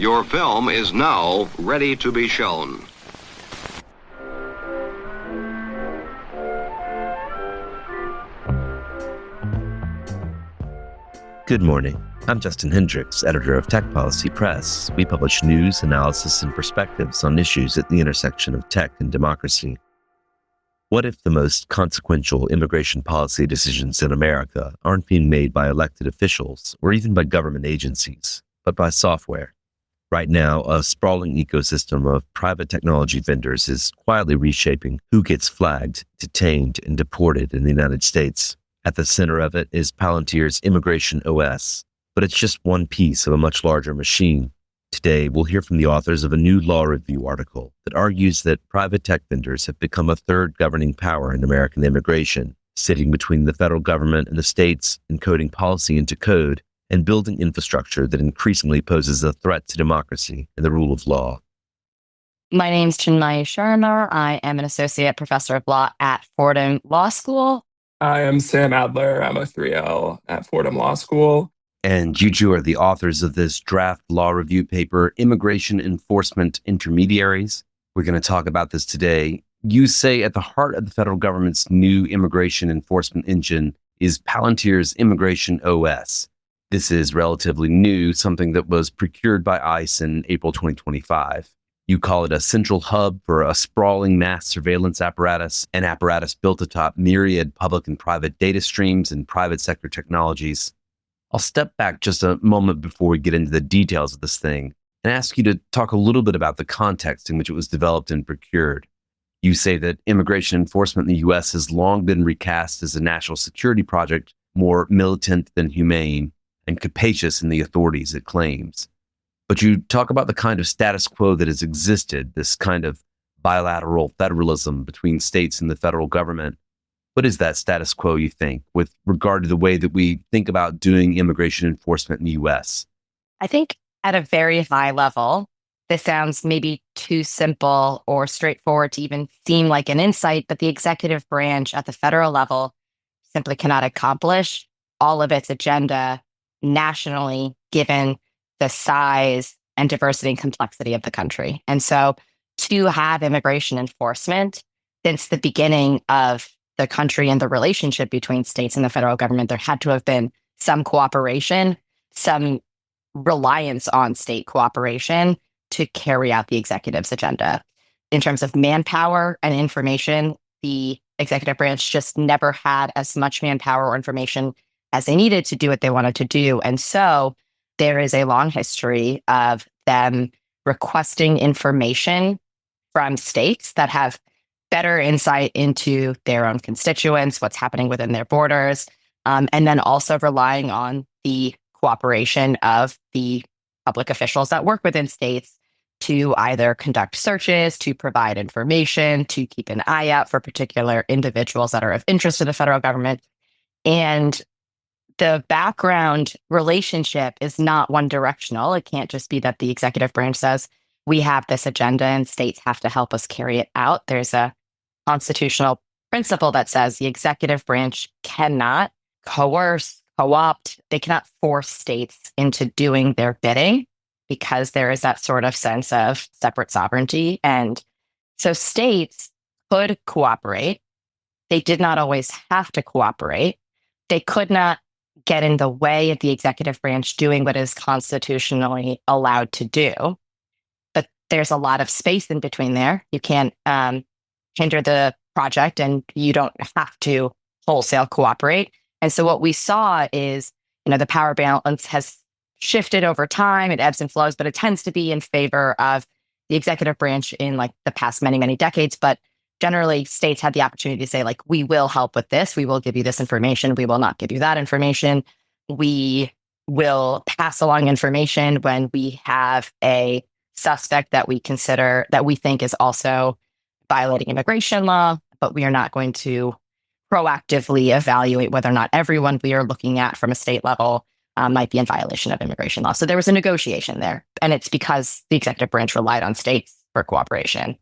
Your film is now ready to be shown. Good morning. I'm Justin Hendricks, editor of Tech Policy Press. We publish news, analysis, and perspectives on issues at the intersection of tech and democracy. What if the most consequential immigration policy decisions in America aren't being made by elected officials or even by government agencies, but by software? Right now, a sprawling ecosystem of private technology vendors is quietly reshaping who gets flagged, detained, and deported in the United States. At the center of it is Palantir's ImmigrationOS, but it's just one piece of a much larger machine. Today, we'll hear from the authors of a new law review article that argues that private tech vendors have become a third governing power in American immigration, sitting between the federal government and the states, encoding policy into code, and building infrastructure that increasingly poses a threat to democracy and the rule of law. My name's Chinmay Sharma. I am an associate professor of law at Fordham Law School. I am Sam Adler. I'm a 3L at Fordham Law School. And you two are the authors of this draft law review paper, Immigration Enforcement Intermediaries. We're going to talk about this today. You say at the heart of the federal government's new immigration enforcement engine is Palantir's ImmigrationOS. This is relatively new, something that was procured by ICE in April 2025. You call it a central hub for a sprawling mass surveillance apparatus, an apparatus built atop myriad public and private data streams and private sector technologies. I'll step back just a moment before we get into the details of this thing and ask you to talk a little bit about the context in which it was developed and procured. You say that immigration enforcement in the U.S. has long been recast as a national security project, more militant than humane, and capacious in the authorities it claims. But you talk about the kind of status quo that has existed, this kind of bilateral federalism between states and the federal government. What is that status quo, you think, with regard to the way that we think about doing immigration enforcement in the U.S.? I think at a very high level, this sounds maybe too simple or straightforward to even seem like an insight, but the executive branch at the federal level simply cannot accomplish all of its agenda nationally, given the size and diversity and complexity of the country. And so to have immigration enforcement since the beginning of the country and the relationship between states and the federal government, there had to have been some cooperation, some reliance on state cooperation to carry out the executive's agenda. In terms of manpower and information, the executive branch just never had as much manpower or information as they needed to do what they wanted to do. And so there is a long history of them requesting information from states that have better insight into their own constituents, what's happening within their borders, and then also relying on the cooperation of the public officials that work within states to either conduct searches, to provide information, to keep an eye out for particular individuals that are of interest to the federal government. And the background relationship is not one directional. It can't just be that the executive branch says, we have this agenda and states have to help us carry it out. There's a constitutional principle that says the executive branch cannot coerce, co-opt, they cannot force states into doing their bidding because there is that sort of sense of separate sovereignty. And so states could cooperate. They did not always have to cooperate. They could not get in the way of the executive branch doing what is constitutionally allowed to do. But there's a lot of space in between there. You can't hinder the project and you don't have to wholesale cooperate. And so what we saw is, the power balance has shifted over time. It ebbs and flows, but it tends to be in favor of the executive branch in like the past many, many decades. But generally, states had the opportunity to say, like, we will help with this. We will give you this information. We will not give you that information. We will pass along information when we have a suspect that we consider, that we think is also violating immigration law, but we are not going to proactively evaluate whether or not everyone we are looking at from a state level might be in violation of immigration law. So there was a negotiation there. And it's because the executive branch relied on states for cooperation.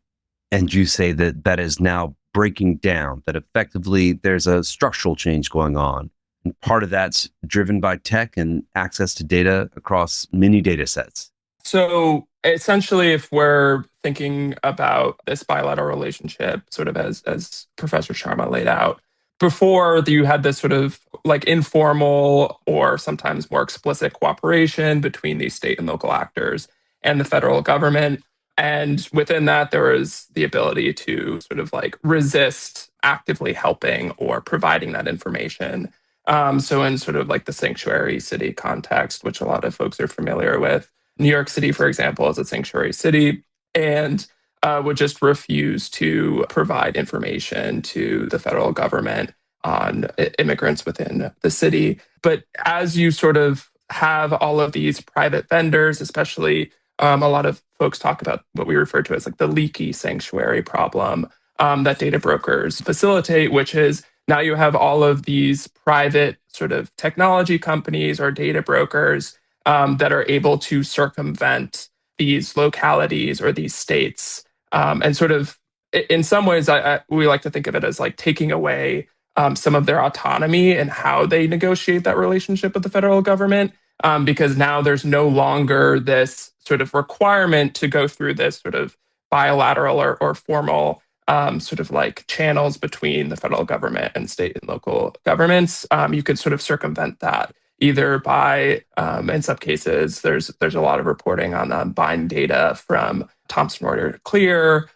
And you say that that is now breaking down, that effectively there's a structural change going on. And part of that's driven by tech and access to data across many data sets. So essentially, if we're thinking about this bilateral relationship, sort of as Professor Sharma laid out, before you had this sort of like informal or sometimes more explicit cooperation between these state and local actors and the federal government. And within that, there was the ability to sort of like resist actively helping or providing that information. So in sort of like the sanctuary city context, which a lot of folks are familiar with, New York City, for example, is a sanctuary city and would just refuse to provide information to the federal government on immigrants within the city. But as you sort of have all of these private vendors, especially a lot of folks talk about what we refer to as like the leaky sanctuary problem that data brokers facilitate, which is now you have all of these private sort of technology companies or data brokers that are able to circumvent these localities or these states and sort of in some ways we like to think of it as like taking away some of their autonomy and how they negotiate that relationship with the federal government because now there's no longer this sort of requirement to go through this sort of bilateral or formal sort of like channels between the federal government and state and local governments. You could sort of circumvent that either by, in some cases, there's a lot of reporting on buying data from Thomson Reuters Clear,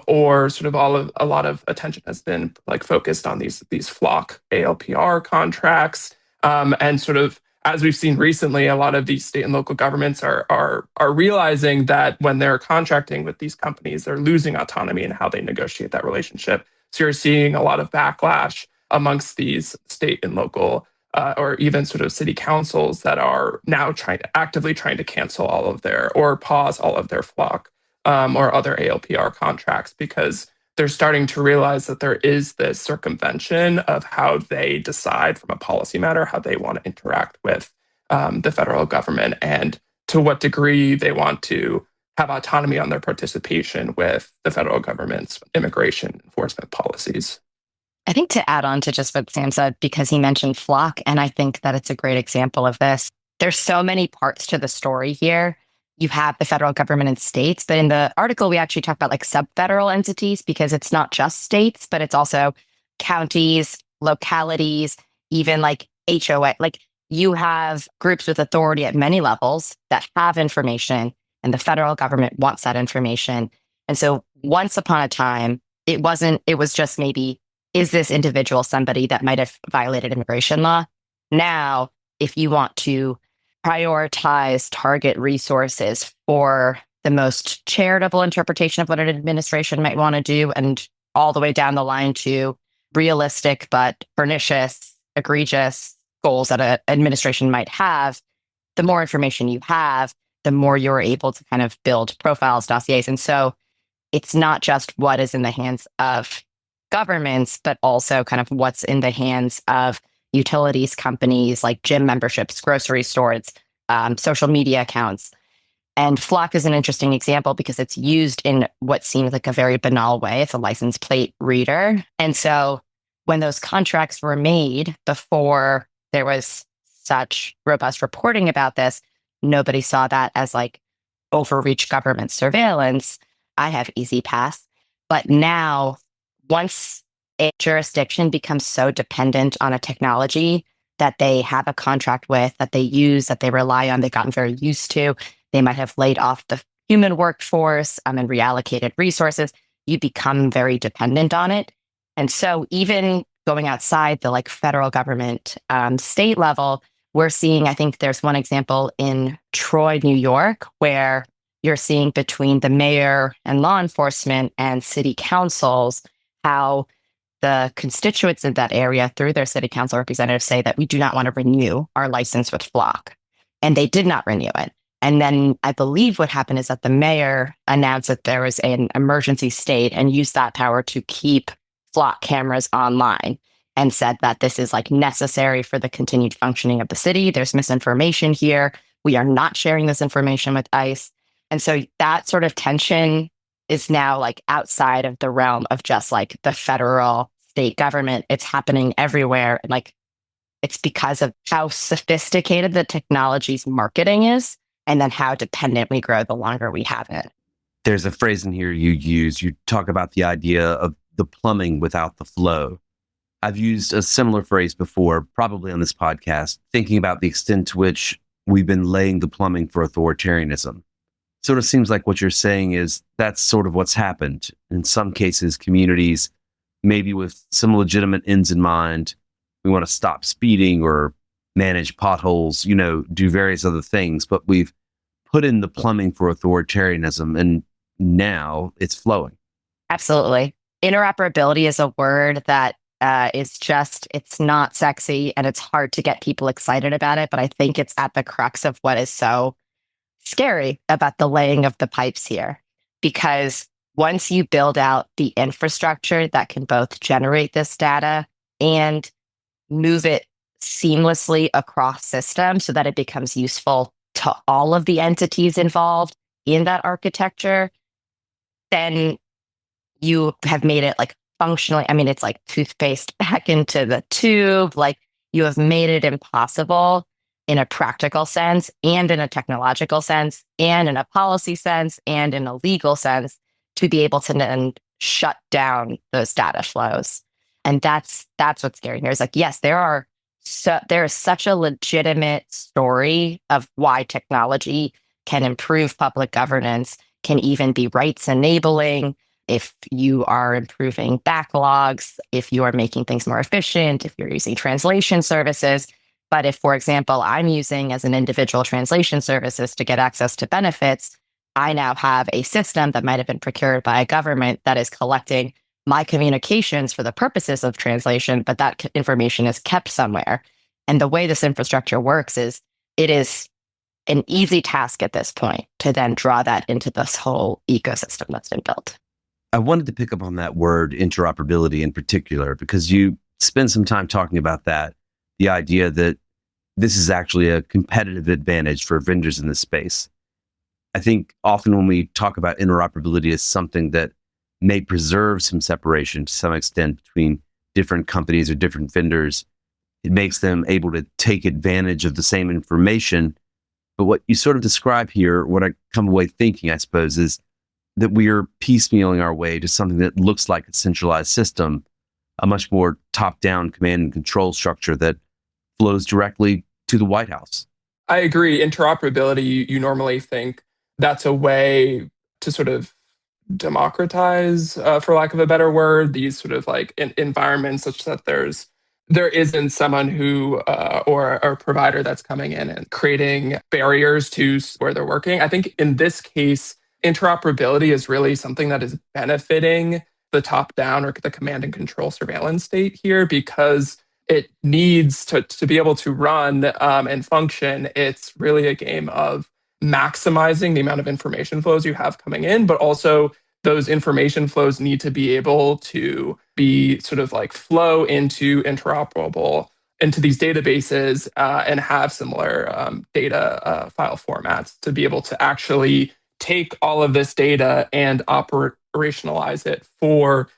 or sort of a lot of attention has been like focused on these flock ALPR contracts, and sort of as we've seen recently, a lot of these state and local governments are realizing that when they're contracting with these companies, they're losing autonomy in how they negotiate that relationship. So you're seeing a lot of backlash amongst these state and local or even sort of city councils that are now actively trying to cancel all of their or pause all of their flock or other ALPR contracts because they're starting to realize that there is this circumvention of how they decide from a policy matter how they want to interact with the federal government and to what degree they want to have autonomy on their participation with the federal government's immigration enforcement policies. I think to add on to just what Sam said, because he mentioned Flock, and I think that it's a great example of this. There's so many parts to the story here. You have the federal government and states, but in the article, we actually talk about like sub-federal entities because it's not just states, but it's also counties, localities, even like HOA. Like you have groups with authority at many levels that have information, and the federal government wants that information. And so once upon a time, it was just maybe, is this individual somebody that might have violated immigration law? Now, if you want to prioritize target resources for the most charitable interpretation of what an administration might want to do, and all the way down the line to realistic but pernicious, egregious goals that an administration might have, the more information you have, the more you're able to kind of build profiles, dossiers. And so it's not just what is in the hands of governments, but also kind of what's in the hands of utilities companies like gym memberships, grocery stores, social media accounts. And Flock is an interesting example because it's used in what seems like a very banal way. It's a license plate reader. And so when those contracts were made before there was such robust reporting about this, nobody saw that as like overreach government surveillance. I have easy pass. But now, once a jurisdiction becomes so dependent on a technology that they have a contract with, that they use, that they rely on, they've gotten very used to, they might have laid off the human workforce and reallocated resources, you become very dependent on it. And so even going outside the like federal government, state level, we're seeing, I think there's one example in Troy, New York, where you're seeing between the mayor and law enforcement and city councils, how the constituents in that area through their city council representatives say that we do not want to renew our license with Flock. And they did not renew it. And then I believe what happened is that the mayor announced that there was an emergency state and used that power to keep Flock cameras online and said that this is like necessary for the continued functioning of the city. There's misinformation here. We are not sharing this information with ICE. And so that sort of tension is now like outside of the realm of just like the federal state government. It's happening everywhere. And like, it's because of how sophisticated the technology's marketing is and then how dependent we grow the longer we have it. There's a phrase in here you use. You talk about the idea of the plumbing without the flow. I've used a similar phrase before, probably on this podcast, thinking about the extent to which we've been laying the plumbing for authoritarianism. Sort of seems like what you're saying is that's sort of what's happened. In some cases, communities, maybe with some legitimate ends in mind, we want to stop speeding or manage potholes, do various other things, but we've put in the plumbing for authoritarianism and now it's flowing. Absolutely. Interoperability is a word that it's not sexy and it's hard to get people excited about it. But I think it's at the crux of what is so scary about the laying of the pipes here. Because once you build out the infrastructure that can both generate this data and move it seamlessly across systems so that it becomes useful to all of the entities involved in that architecture, then you have made it like functionally, it's like toothpaste back into the tube. Like you have made it impossible in a practical sense and in a technological sense and in a policy sense and in a legal sense to be able to then shut down those data flows. And that's what's scary here. Is like, yes, there is such a legitimate story of why technology can improve public governance, can even be rights enabling if you are improving backlogs, if you are making things more efficient, if you're using translation services. But if, for example, I'm using as an individual translation services to get access to benefits, I now have a system that might have been procured by a government that is collecting my communications for the purposes of translation, but that information is kept somewhere. And the way this infrastructure works is it is an easy task at this point to then draw that into this whole ecosystem that's been built. I wanted to pick up on that word interoperability in particular, because you spend some time talking about that, the idea that this is actually a competitive advantage for vendors in this space. I think often when we talk about interoperability as something that may preserve some separation to some extent between different companies or different vendors, it makes them able to take advantage of the same information. But what you sort of describe here, what I come away thinking, I suppose, is that we are piecemealing our way to something that looks like a centralized system, a much more top-down command and control structure that flows directly to the White House. I agree. Interoperability, you normally think that's a way to sort of democratize, for lack of a better word, these sort of like environments such that there isn't someone who or a provider that's coming in and creating barriers to where they're working. I think in this case, interoperability is really something that is benefiting the top-down or the command and control surveillance state here, because it needs to be able to run and function. It's really a game of maximizing the amount of information flows you have coming in, but also those information flows need to be able to be sort of like flow into these databases and have similar data file formats to be able to actually take all of this data and operationalize it for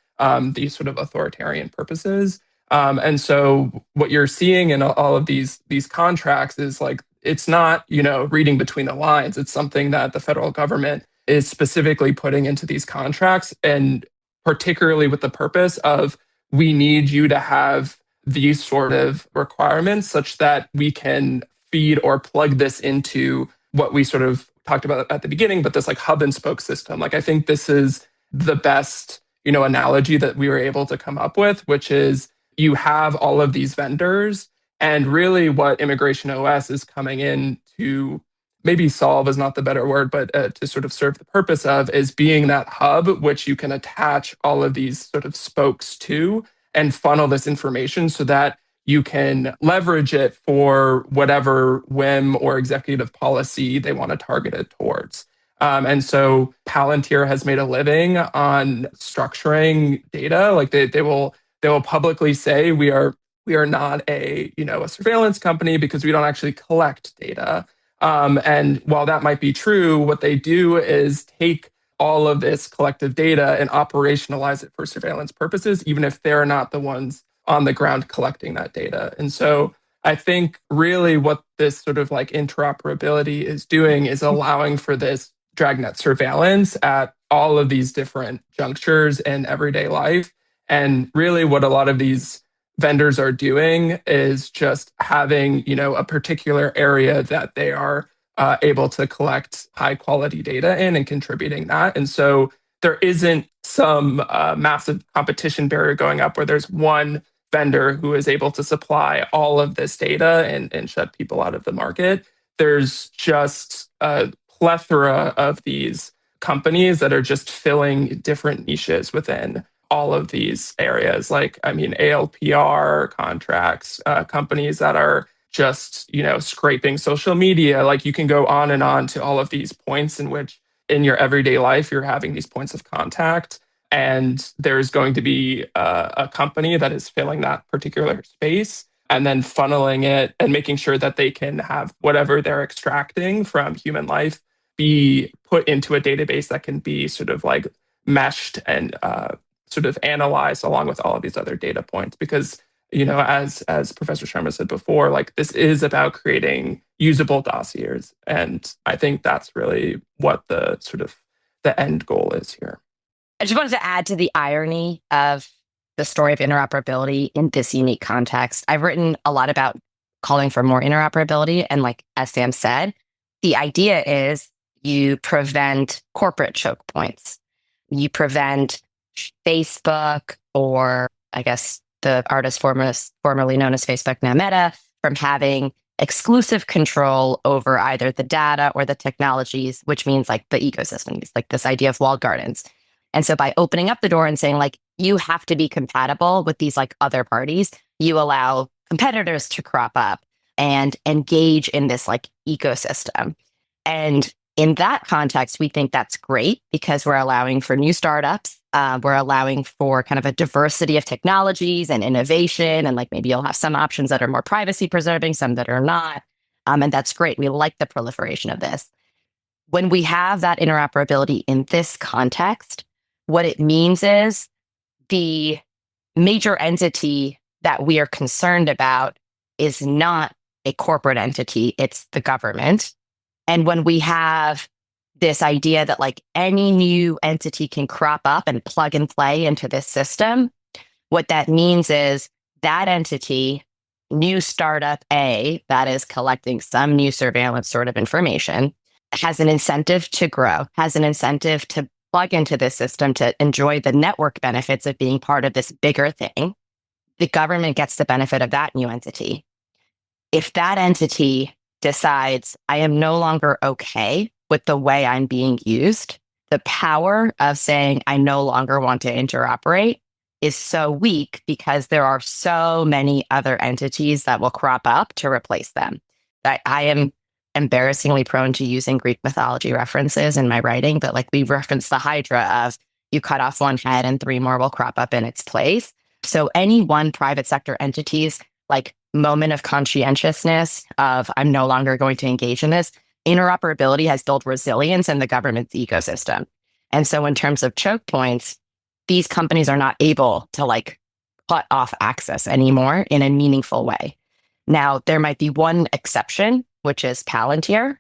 these sort of authoritarian purposes. And so what you're seeing in all of these contracts is like, it's not, reading between the lines. It's something that the federal government is specifically putting into these contracts, and particularly with the purpose of, we need you to have these sort of requirements such that we can feed or plug this into what we sort of talked about at the beginning, but this like hub and spoke system. Like, I think this is the best, analogy that we were able to come up with, which is you have all of these vendors, and really what ImmigrationOS is coming in to maybe solve is not the better word, but to sort of serve the purpose of, is being that hub which you can attach all of these sort of spokes to and funnel this information so that you can leverage it for whatever whim or executive policy they want to target it towards. And so Palantir has made a living on structuring data. Like they will publicly say we are not a surveillance company because we don't actually collect data. And while that might be true, what they do is take all of this collective data and operationalize it for surveillance purposes, even if they're not the ones on the ground collecting that data. And so I think really what this sort of like interoperability is doing is allowing for this dragnet surveillance at all of these different junctures in everyday life. And really what a lot of these vendors are doing is just having, a particular area that they are able to collect high quality data in and contributing that. And so there isn't some massive competition barrier going up where there's one vendor who is able to supply all of this data and shut people out of the market. There's just a plethora of these companies that are just filling different niches within all of these areas. Like, ALPR contracts, companies that are just, scraping social media. Like you can go on and on to all of these points in which in your everyday life, you're having these points of contact. And there's going to be a company that is filling that particular space and then funneling it and making sure that they can have whatever they're extracting from human life be put into a database that can be sort of like meshed and sort of analyzed along with all of these other data points. Because, as Professor Sharma said before, like this is about creating usable dossiers. And I think that's really what the sort of the end goal is here. I just wanted to add to the irony of the story of interoperability in this unique context. I've written a lot about calling for more interoperability. And like as Sam said, the idea is you prevent corporate choke points. You prevent Facebook, or I guess the artist formerly known as Facebook, now Meta, from having exclusive control over either the data or the technologies, which means like the ecosystems, like this idea of walled gardens. And so by opening up the door and saying like, you have to be compatible with these like other parties, you allow competitors to crop up and engage in this like ecosystem. And in that context, we think that's great because we're allowing for new startups. We're allowing for kind of a diversity of technologies and innovation. And like maybe you'll have some options that are more privacy preserving, some that are not. And that's great. We like the proliferation of this. When we have that interoperability in this context, what it means is the major entity that we are concerned about is not a corporate entity, it's the government. And when we have this idea that like any new entity can crop up and plug and play into this system, what that means is that entity, new startup A, that is collecting some new surveillance sort of information, has an incentive to grow, has an incentive to plug into this system to enjoy the network benefits of being part of this bigger thing. The government gets the benefit of that new entity. If that entity decides I am no longer okay with the way I'm being used, the power of saying I no longer want to interoperate is so weak because there are so many other entities that will crop up to replace them. I am embarrassingly prone to using Greek mythology references in my writing, but like we reference the Hydra of you cut off one head and three more will crop up in its place. So any one private sector entity's like moment of conscientiousness of I'm no longer going to engage in this, interoperability has built resilience in the government's ecosystem. And so in terms of choke points, these companies are not able to like cut off access anymore in a meaningful way. Now, there might be one exception, which is Palantir.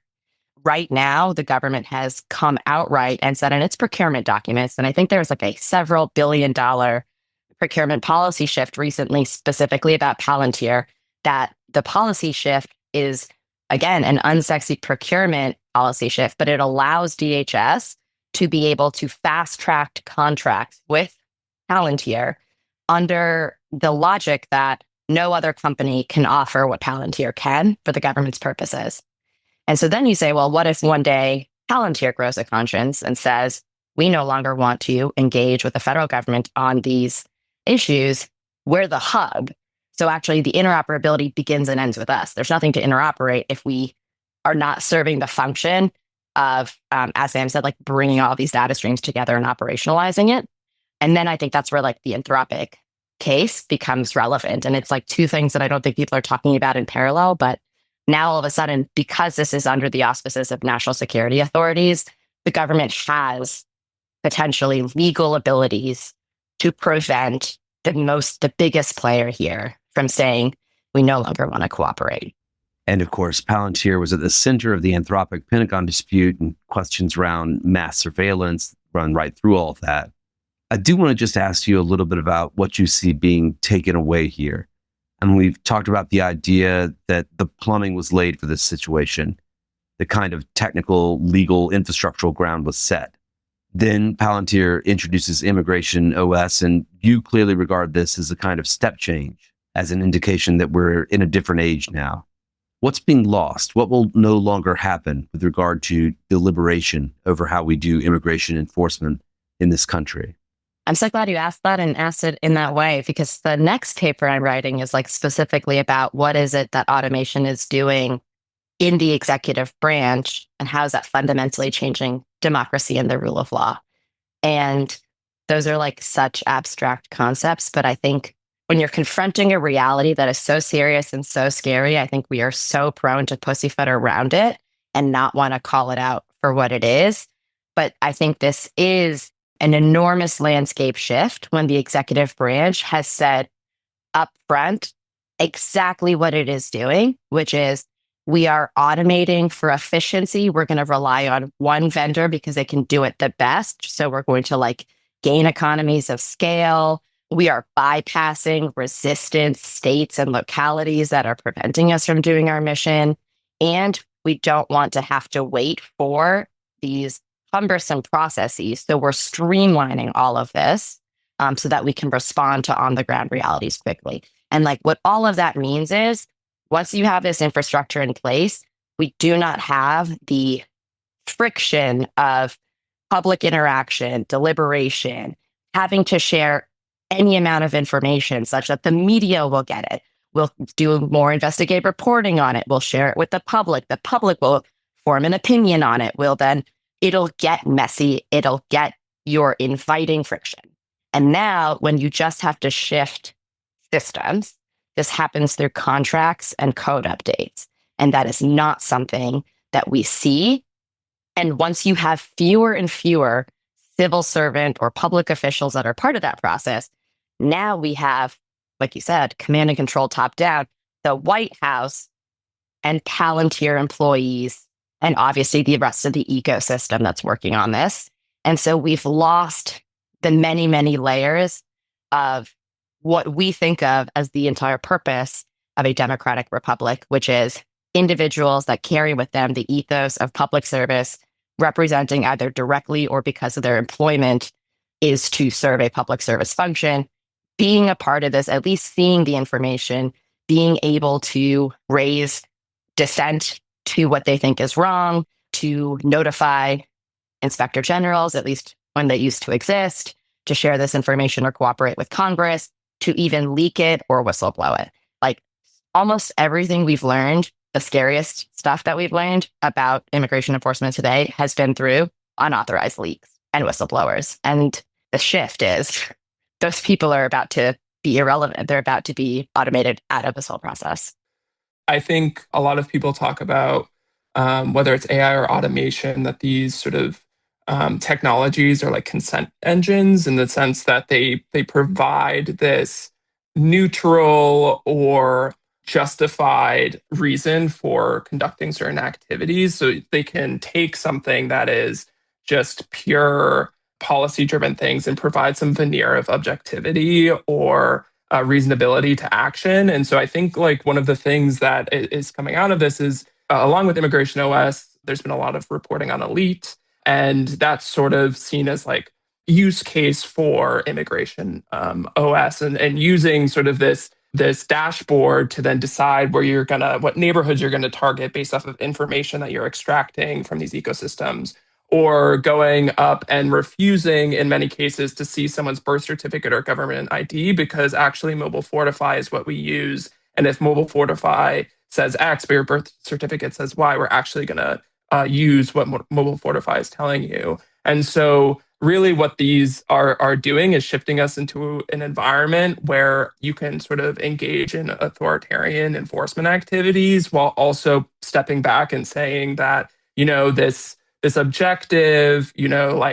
Right now, the government has come outright and said in its procurement documents, and I think there's like a several $billion procurement policy shift recently, specifically about Palantir, that the policy shift is, again, an unsexy procurement policy shift, but it allows DHS to be able to fast-track contracts with Palantir under the logic that no other company can offer what Palantir can for the government's purposes. And so then you say, well, what if one day Palantir grows a conscience and says, we no longer want to engage with the federal government on these issues. We're the hub. So actually the interoperability begins and ends with us. There's nothing to interoperate if we are not serving the function of, as Sam said, like bringing all these data streams together and operationalizing it. And then I think that's where like the Anthropic case becomes relevant. And it's like two things that I don't think people are talking about in parallel, but now all of a sudden, because this is under the auspices of national security authorities, the government has potentially legal abilities to prevent the biggest player here from saying, we no longer want to cooperate. And of course, Palantir was at the center of the Anthropic Pentagon dispute, and questions around mass surveillance run right through all of that. I do want to just ask you a little bit about what you see being taken away here. And we've talked about the idea that the plumbing was laid for this situation. The kind of technical, legal, infrastructural ground was set. Then Palantir introduces ImmigrationOS, and you clearly regard this as a kind of step change, as an indication that we're in a different age now. What's being lost? What will no longer happen with regard to deliberation over how we do immigration enforcement in this country? I'm so glad you asked that and asked it in that way, because the next paper I'm writing is specifically about what is it that automation is doing in the executive branch and how is that fundamentally changing democracy and the rule of law. And those are such abstract concepts, but I think when you're confronting a reality that is so serious and so scary, I think we are so prone to pussyfoot around it and not want to call it out for what it is. But I think this is an enormous landscape shift when the executive branch has said up front exactly what it is doing, which is we are automating for efficiency. We're going to rely on one vendor because they can do it the best. So we're going to gain economies of scale. We are bypassing resistant states and localities that are preventing us from doing our mission. And we don't want to have to wait for these cumbersome processes. So we're streamlining all of this so that we can respond to on-the-ground realities quickly. And what all of that means is once you have this infrastructure in place, we do not have the friction of public interaction, deliberation, having to share any amount of information such that the media will get it. We'll do more investigative reporting on it. We'll share it with the public. The public will form an opinion on it. It'll get messy. It'll get your inviting friction. And now when you just have to shift systems, this happens through contracts and code updates. And that is not something that we see. And once you have fewer and fewer civil servant or public officials that are part of that process, now we have, like you said, command and control top down, the White House and Palantir employees, and obviously the rest of the ecosystem that's working on this. And so we've lost the many, many layers of what we think of as the entire purpose of a democratic republic, which is individuals that carry with them the ethos of public service, representing either directly or because of their employment is to serve a public service function. Being a part of this, at least seeing the information, being able to raise dissent to what they think is wrong, to notify inspector generals, at least when they used to exist, to share this information or cooperate with Congress, to even leak it or whistleblow it. Almost everything we've learned, the scariest stuff that we've learned about immigration enforcement today has been through unauthorized leaks and whistleblowers. And the shift is those people are about to be irrelevant. They're about to be automated out of this whole process. I think a lot of people talk about whether it's AI or automation, that these sort of technologies are like consent engines in the sense that they provide this neutral or justified reason for conducting certain activities. So they can take something that is just pure policy-driven things and provide some veneer of objectivity or reasonability to action. And so I think one of the things that is coming out of this is, along with ImmigrationOS, there's been a lot of reporting on Elite, and that's sort of seen as use case for immigration OS and using sort of this dashboard to then decide what neighborhoods you're gonna target based off of information that you're extracting from these ecosystems, or going up and refusing in many cases to see someone's birth certificate or government ID because actually Mobile Fortify is what we use. And if Mobile Fortify says X, but your birth certificate says Y, we're actually gonna use what Mobile Fortify is telling you. And so really what these are doing is shifting us into an environment where you can sort of engage in authoritarian enforcement activities while also stepping back and saying that, this objective,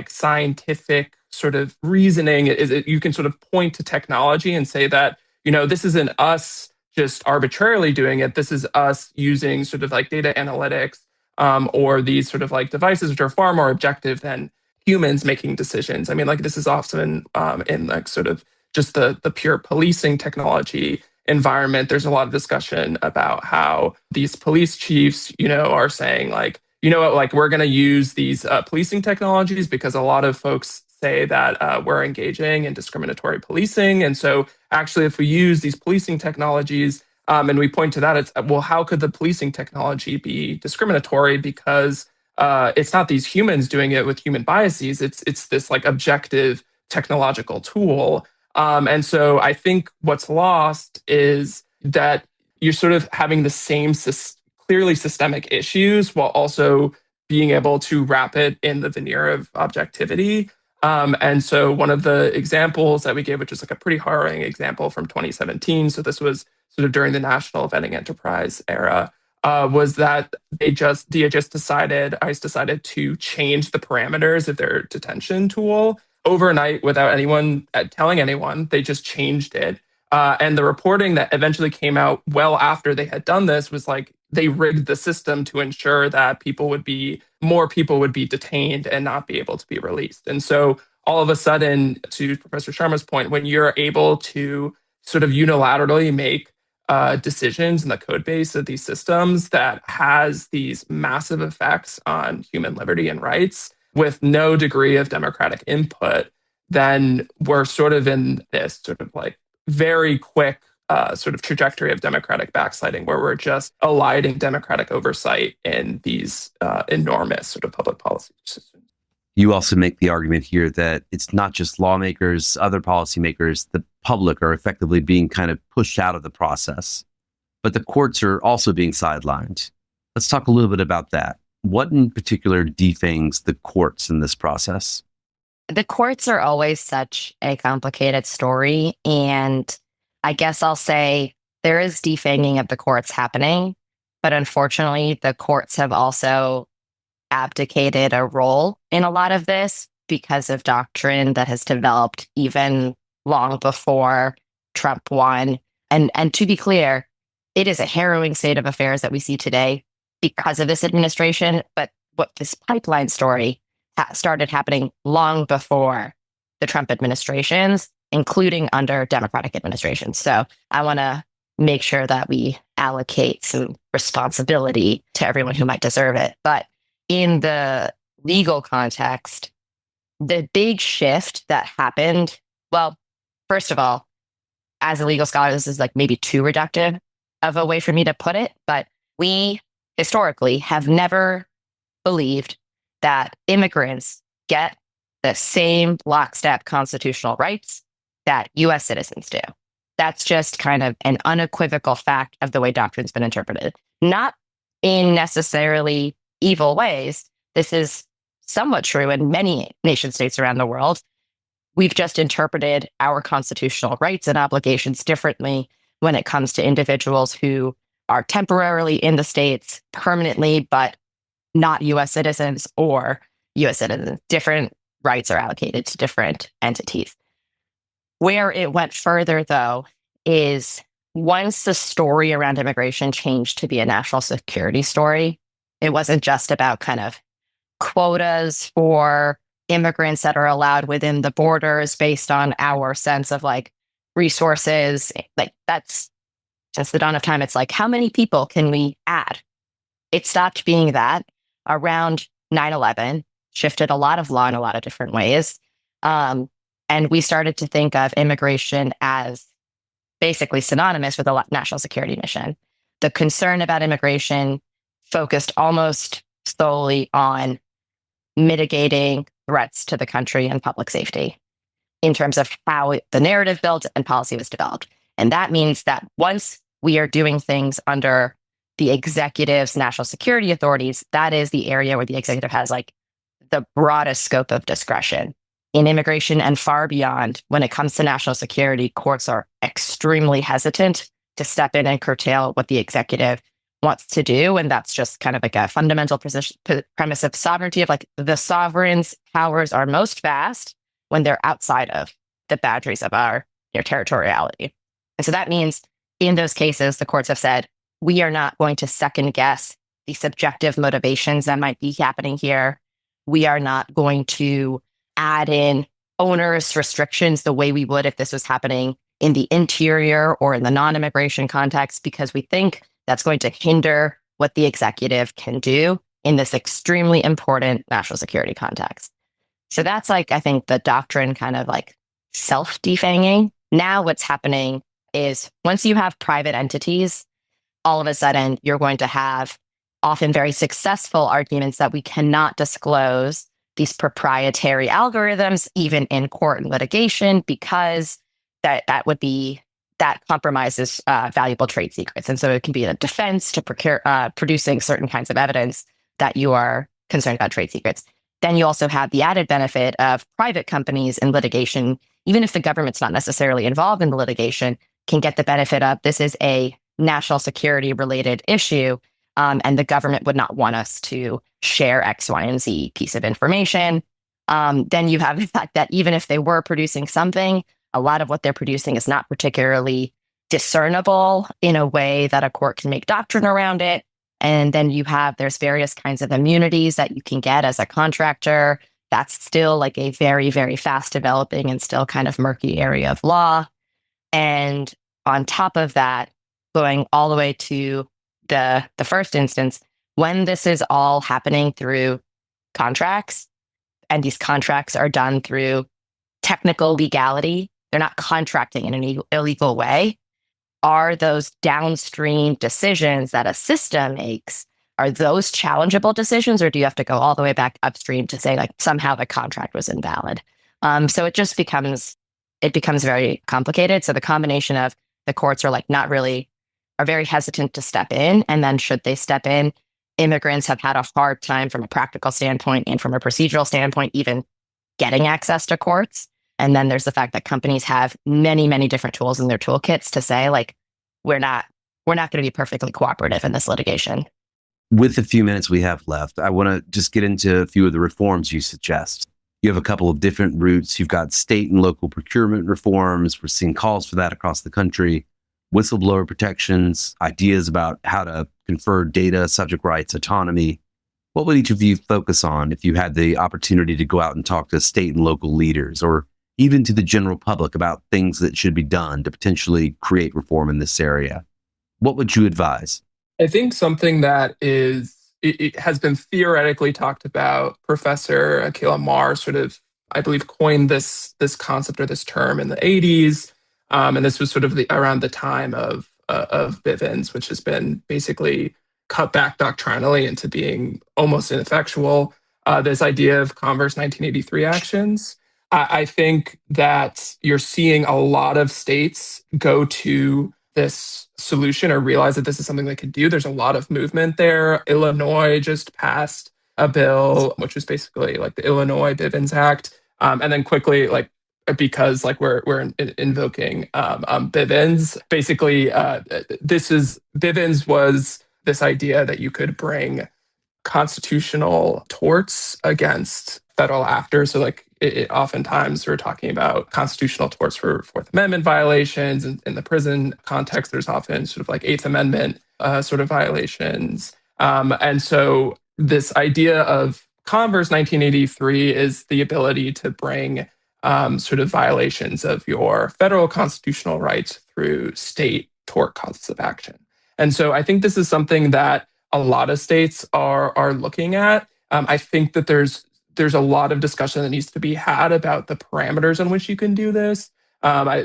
scientific sort of reasoning is you can sort of point to technology and say that, this isn't us just arbitrarily doing it. This is us using sort of like data analytics or these sort of like devices which are far more objective than humans making decisions. I mean, like this is often in like sort of just the pure policing technology environment. There's a lot of discussion about how these police chiefs, are saying like, you know what, like we're going to use these policing technologies because a lot of folks say that we're engaging in discriminatory policing. And so actually, if we use these policing technologies and we point to that, it's, well, how could the policing technology be discriminatory? Because it's not these humans doing it with human biases. It's this like objective technological tool. And so I think what's lost is that you're sort of having the same clearly systemic issues while also being able to wrap it in the veneer of objectivity. And so one of the examples that we gave, which is like a pretty harrowing example from 2017, so this was sort of during the national vetting enterprise era, was that ICE decided to change the parameters of their detention tool overnight without anyone telling anyone. They just changed it. And the reporting that eventually came out well after they had done this was like they rigged the system to ensure that more people would be detained and not be able to be released. And so all of a sudden, to Professor Sharma's point, when you're able to sort of unilaterally make decisions in the code base of these systems that has these massive effects on human liberty and rights with no degree of democratic input, then we're sort of in this sort of like very quick sort of trajectory of democratic backsliding where we're just eliding democratic oversight in these enormous sort of public policy decisions. You also make the argument here that it's not just lawmakers, other policymakers, the public are effectively being kind of pushed out of the process, but the courts are also being sidelined. Let's talk a little bit about that. What in particular defangs the courts in this process? The courts are always such a complicated story. And I guess I'll say there is defanging of the courts happening. But unfortunately, the courts have also abdicated a role in a lot of this because of doctrine that has developed even long before Trump won. And to be clear, it is a harrowing state of affairs that we see today because of this administration. But what this pipeline story started happening long before the Trump administrations, including under Democratic administrations. So I want to make sure that we allocate some responsibility to everyone who might deserve it. But in the legal context, the big shift that happened, well, first of all, as a legal scholar, this is like maybe too reductive of a way for me to put it, but we historically have never believed that immigrants get the same lockstep constitutional rights that US citizens do. That's just kind of an unequivocal fact of the way doctrine's been interpreted. Not in necessarily evil ways. This is somewhat true in many nation states around the world. We've just interpreted our constitutional rights and obligations differently when it comes to individuals who are temporarily in the states permanently, but not US citizens or US citizens. Different rights are allocated to different entities. Where it went further, though, is once the story around immigration changed to be a national security story, it wasn't just about kind of quotas for immigrants that are allowed within the borders based on our sense of like resources. Like that's since the dawn of time. It's like, how many people can we add? It stopped being that around 9/11, shifted a lot of law in a lot of different ways. And we started to think of immigration as basically synonymous with a national security mission. The concern about immigration focused almost solely on mitigating threats to the country and public safety in terms of how the narrative built and policy was developed. And that means that once we are doing things under the executive's national security authorities, that is the area where the executive has like the broadest scope of discretion. In immigration and far beyond, when it comes to national security, courts are extremely hesitant to step in and curtail what the executive wants to do. And that's just kind of like a fundamental premise of sovereignty of like the sovereign's powers are most vast when they're outside of the boundaries of our territoriality. And so that means in those cases, the courts have said, we are not going to second guess the subjective motivations that might be happening here. We are not going to add in onerous restrictions the way we would if this was happening in the interior or in the non-immigration context, because we think that's going to hinder what the executive can do in this extremely important national security context. So that's like, I think the doctrine kind of like self-defanging. Now what's happening is once you have private entities, all of a sudden you're going to have often very successful arguments that we cannot disclose these proprietary algorithms, even in court and litigation, because that compromises valuable trade secrets. And so it can be a defense to producing certain kinds of evidence that you are concerned about trade secrets. Then you also have the added benefit of private companies in litigation, even if the government's not necessarily involved in the litigation, can get the benefit of this is a national security related issue. And the government would not want us to share X, Y, and Z piece of information. Then you have the fact that even if they were producing something, a lot of what they're producing is not particularly discernible in a way that a court can make doctrine around it. And then there's various kinds of immunities that you can get as a contractor. That's still like a very, very fast developing and still kind of murky area of law. And on top of that, going all the way to the first instance, when this is all happening through contracts, and these contracts are done through technical legality, they're not contracting in an illegal way. Are those downstream decisions that a system makes, are those challengeable decisions, or do you have to go all the way back upstream to say like somehow the contract was invalid? So it just becomes very complicated. So the combination of the courts are very hesitant to step in, and then should they step in, immigrants have had a hard time from a practical standpoint and from a procedural standpoint, even getting access to courts. And then there's the fact that companies have many, many different tools in their toolkits to say, like, we're not going to be perfectly cooperative in this litigation. With the few minutes we have left, I want to just get into a few of the reforms you suggest. You have a couple of different routes. You've got state and local procurement reforms. We're seeing calls for that across the country. Whistleblower protections, ideas about how to confer data, subject rights, autonomy. What would each of you focus on if you had the opportunity to go out and talk to state and local leaders, or even to the general public about things that should be done to potentially create reform in this area? What would you advise? I think something that it has been theoretically talked about. Professor Akhil Amar sort of, I believe, coined this concept or this term in the 80s. And this was sort of around the time of Bivens, which has been basically cut back doctrinally into being almost ineffectual. This idea of Converse 1983 actions. I think that you're seeing a lot of states go to this solution or realize that this is something they could do. There's a lot of movement there. Illinois just passed a bill, which was basically like the Illinois Bivens Act. And then quickly, like, because like we're invoking Bivens, basically Bivens was this idea that you could bring constitutional torts against federal actors. So like oftentimes we're talking about constitutional torts for Fourth Amendment violations. In the prison context, there's often sort of like Eighth Amendment sort of violations. And so this idea of Converse 1983 is the ability to bring sort of violations of your federal constitutional rights through state tort causes of action. And so I think this is something that a lot of states are looking at. I think that there's a lot of discussion that needs to be had about the parameters in which you can do this.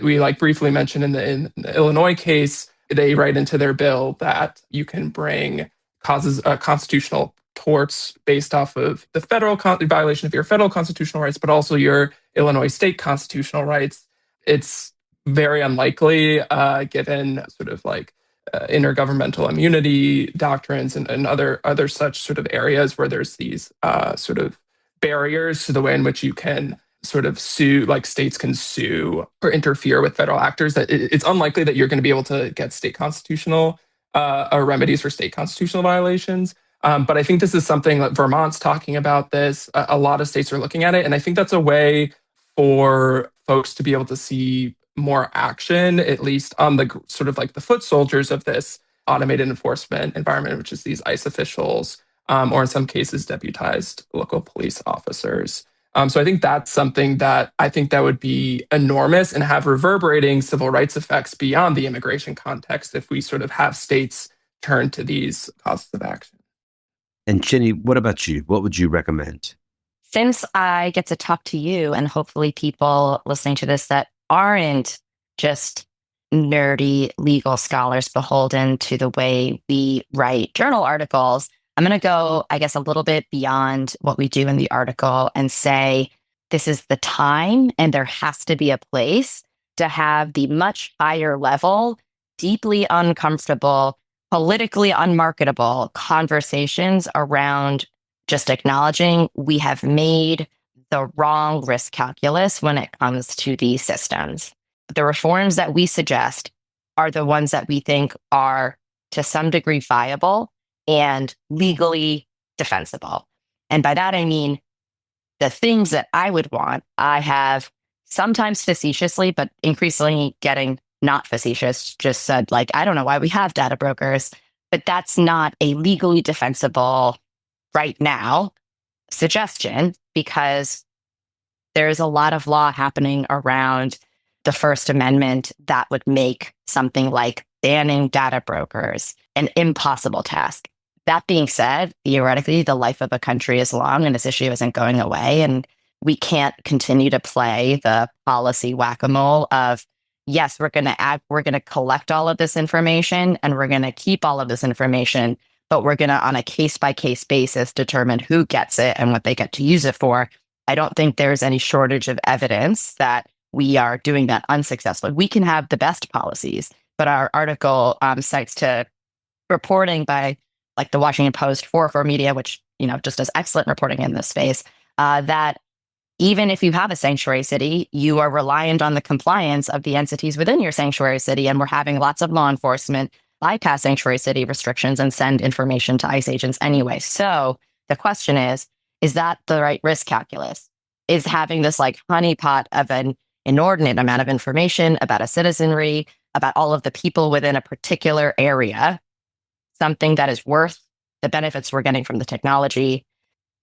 We like briefly mentioned in the Illinois case, they write into their bill that you can bring constitutional torts based off of the federal violation of your federal constitutional rights, but also your Illinois state constitutional rights. It's very unlikely, given sort of like intergovernmental immunity doctrines and other such sort of areas where there's these sort of barriers to the way in which you can sort of sue, like states can sue or interfere with federal actors, that it's unlikely that you're going to be able to get state constitutional remedies for state constitutional violations. But I think this is something that Vermont's talking about this. A lot of states are looking at it. And I think that's a way for folks to be able to see more action, at least on the sort of like the foot soldiers of this automated enforcement environment, which is these ICE officials, or in some cases, deputized local police officers. So I think that's something that I think that would be enormous and have reverberating civil rights effects beyond the immigration context if we sort of have states turn to these causes of action. And Chinny, what about you? What would you recommend? Since I get to talk to you and hopefully people listening to this that aren't just nerdy legal scholars beholden to the way we write journal articles, I'm going to go, I guess, a little bit beyond what we do in the article and say this is the time and there has to be a place to have the much higher level, deeply uncomfortable, politically unmarketable conversations around just acknowledging we have made the wrong risk calculus when it comes to these systems. The reforms that we suggest are the ones that we think are to some degree viable and legally defensible. And by that, I mean the things that I would want, I have sometimes facetiously, but increasingly getting not facetious, just said, like, I don't know why we have data brokers, but that's not a legally defensible right now suggestion because there's a lot of law happening around the First Amendment that would make something like banning data brokers an impossible task. That being said, theoretically, the life of a country is long and this issue isn't going away. And we can't continue to play the policy whack-a-mole of, yes, we're going to collect all of this information and we're going to keep all of this information, but we're going to, on a case-by-case basis, determine who gets it and what they get to use it for. I don't think there's any shortage of evidence that we are doing that unsuccessfully. We can have the best policies, but our article cites to reporting by like the Washington Post, 404 Media, which just does excellent reporting in this space, that even if you have a sanctuary city, you are reliant on the compliance of the entities within your sanctuary city, and we're having lots of law enforcement bypass sanctuary city restrictions and send information to ICE agents anyway. So the question is that the right risk calculus? Is having this like honeypot of an inordinate amount of information about a citizenry, about all of the people within a particular area, something that is worth the benefits we're getting from the technology?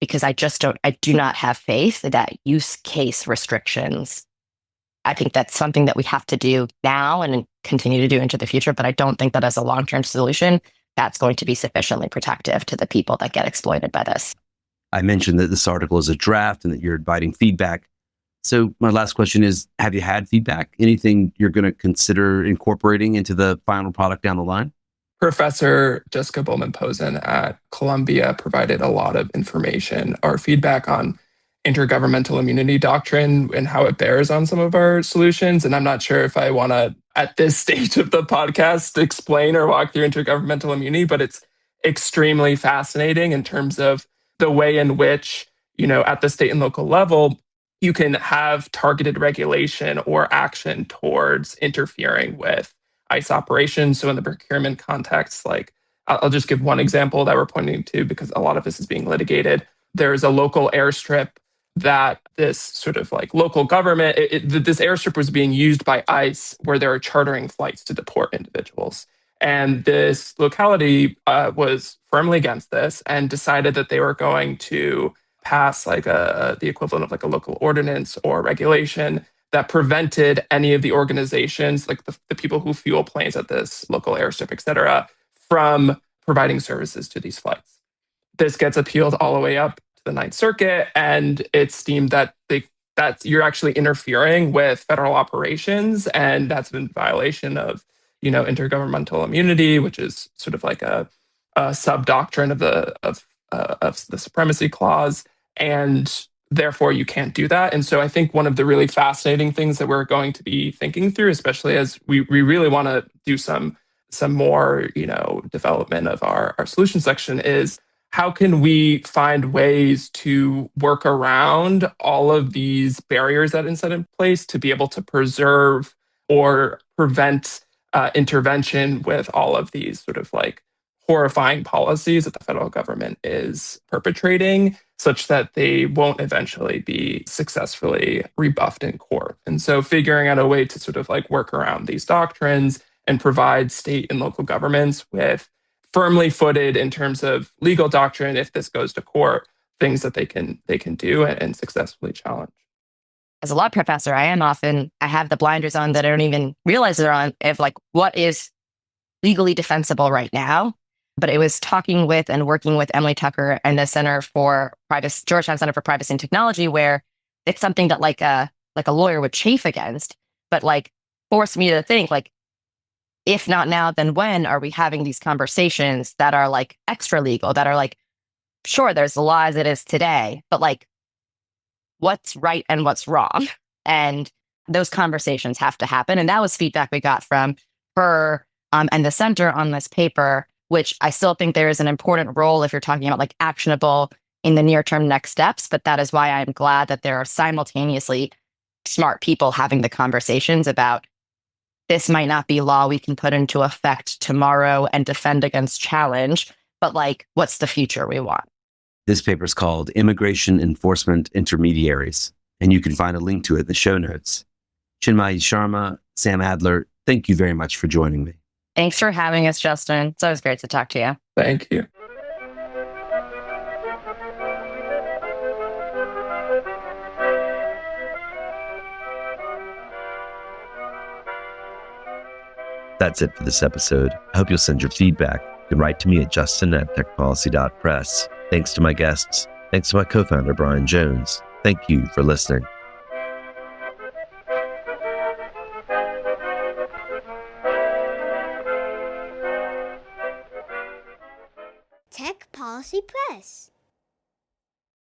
Because I do not have faith that use case restrictions. I think that's something that we have to do now and continue to do into the future, but I don't think that as a long-term solution, that's going to be sufficiently protective to the people that get exploited by this. I mentioned that this article is a draft and that you're inviting feedback. So my last question is, have you had feedback? Anything you're going to consider incorporating into the final product down the line? Professor Jessica Bowman-Posen at Columbia provided a lot of information or feedback on intergovernmental immunity doctrine and how it bears on some of our solutions. And I'm not sure if I want to, at this stage of the podcast, explain or walk through intergovernmental immunity, but it's extremely fascinating in terms of the way in which, at the state and local level, you can have targeted regulation or action towards interfering with ICE operations. So in the procurement context, like I'll just give one example that we're pointing to because a lot of this is being litigated. There's a local airstrip that this sort of like local government, this airstrip was being used by ICE where they were chartering flights to deport individuals. And this locality was firmly against this and decided that they were going to pass like the equivalent of like a local ordinance or regulation that prevented any of the organizations, like the people who fuel planes at this local airstrip, et cetera, from providing services to these flights. This gets appealed all the way up to the Ninth Circuit, and it's deemed that you're actually interfering with federal operations, and that's in violation of intergovernmental immunity, which is sort of like a sub-doctrine of the Supremacy Clause, and therefore you can't do that. And so I think one of the really fascinating things that we're going to be thinking through, especially as we really want to do some more development of our solution section, is how can we find ways to work around all of these barriers that are set in place to be able to preserve or prevent intervention with all of these sort of like horrifying policies that the federal government is perpetrating such that they won't eventually be successfully rebuffed in court. And so figuring out a way to sort of like work around these doctrines and provide state and local governments with firmly footed in terms of legal doctrine, if this goes to court, things that they can do and successfully challenge. As a law professor, I have the blinders on that I don't even realize they're on, of like what is legally defensible right now. But it was talking with and working with Emily Tucker and the Georgetown Center for Privacy and Technology, where it's something that like a lawyer would chafe against, but like forced me to think like, if not now, then when are we having these conversations that are like extra legal, that are like, sure, there's the law as it is today, but like what's right and what's wrong? And those conversations have to happen. And that was feedback we got from her and the center on this paper, which I still think there is an important role if you're talking about like actionable in the near term next steps. But that is why I'm glad that there are simultaneously smart people having the conversations about this might not be law we can put into effect tomorrow and defend against challenge, but like, what's the future we want? This paper is called Immigration Enforcement Intermediaries, and you can find a link to it in the show notes. Chinmayi Sharma, Sam Adler, thank you very much for joining me. Thanks for having us, Justin. It's always great to talk to you. Thank you. That's it for this episode. I hope you'll send your feedback. You can write to me at justin@techpolicy.press. Thanks to my guests. Thanks to my co-founder, Brian Jones. Thank you for listening. Tech Policy Press.